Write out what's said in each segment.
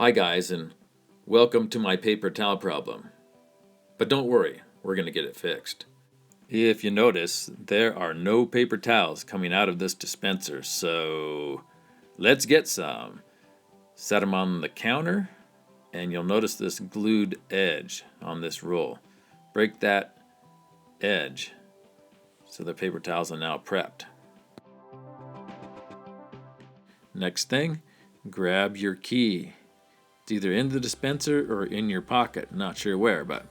Hi guys, and welcome to my paper towel problem. But don't worry, we're going to get it fixed. If you notice, there are no paper towels coming out of this dispenser, so let's get some. Set them on the counter, and you'll notice this glued edge on this roll. Break that edge so the paper towels are now prepped. Next thing, grab your key. It's either in the dispenser or in your pocket, not sure where, but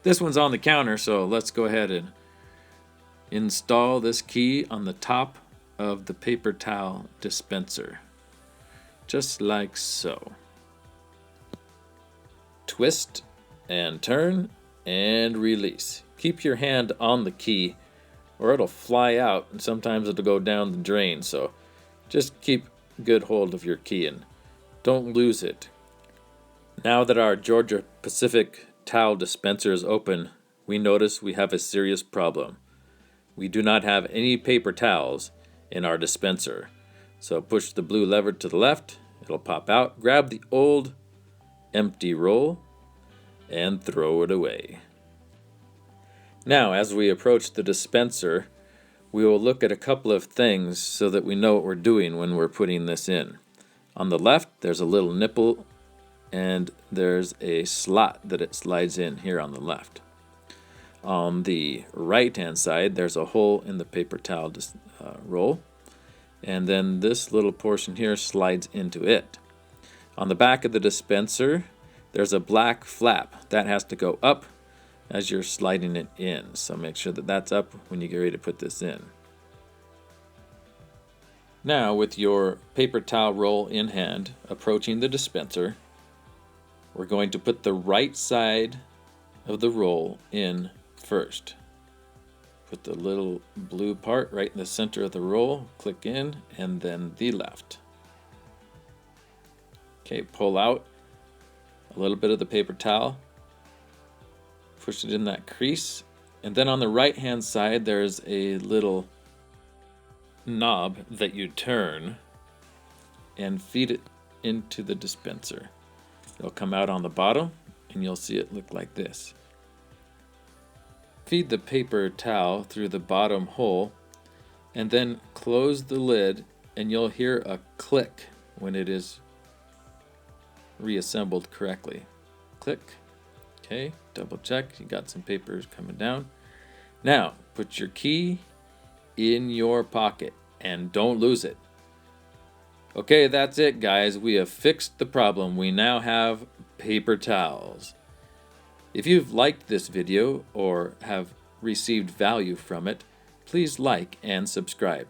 this one's on the counter, so let's go ahead and install this key on the top of the paper towel dispenser, just like so. Twist and turn and release. Keep your hand on the key or it'll fly out, and sometimes it'll go down the drain, so just keep good hold of your key and don't lose it. Now that our Georgia Pacific Towel Dispenser is open, we notice we have a serious problem. We do not have any paper towels in our dispenser. So push the blue lever to the left, it'll pop out, grab the old empty roll, and throw it away. Now, as we approach the dispenser, we will look at a couple of things so that we know what we're doing when we're putting this in. On the left, there's a little nipple and there's a slot that it slides in here on the left. On the right hand side, there's a hole in the paper towel roll, and then this little portion here slides into it. On the back of the dispenser, there's a black flap that has to go up as you're sliding it in, so make sure that that's up when you get ready to put this in. Now, with your paper towel roll in hand, approaching the dispenser, we're going to put the right side of the roll in first. Put the little blue part right in the center of the roll, click in, and then the left. Okay, pull out a little bit of the paper towel, push it in that crease, and then on the right hand side there's a little knob that you turn and feed it into the dispenser. It'll come out on the bottom and you'll see it look like this. Feed the paper towel through the bottom hole and then close the lid, and you'll hear a click when it is reassembled correctly. Click. Okay, double check. You got some papers coming down. Now, put your key in your pocket and don't lose it. Okay, that's it, guys. We have fixed the problem. We now have paper towels. If you've liked this video or have received value from it, please like and subscribe.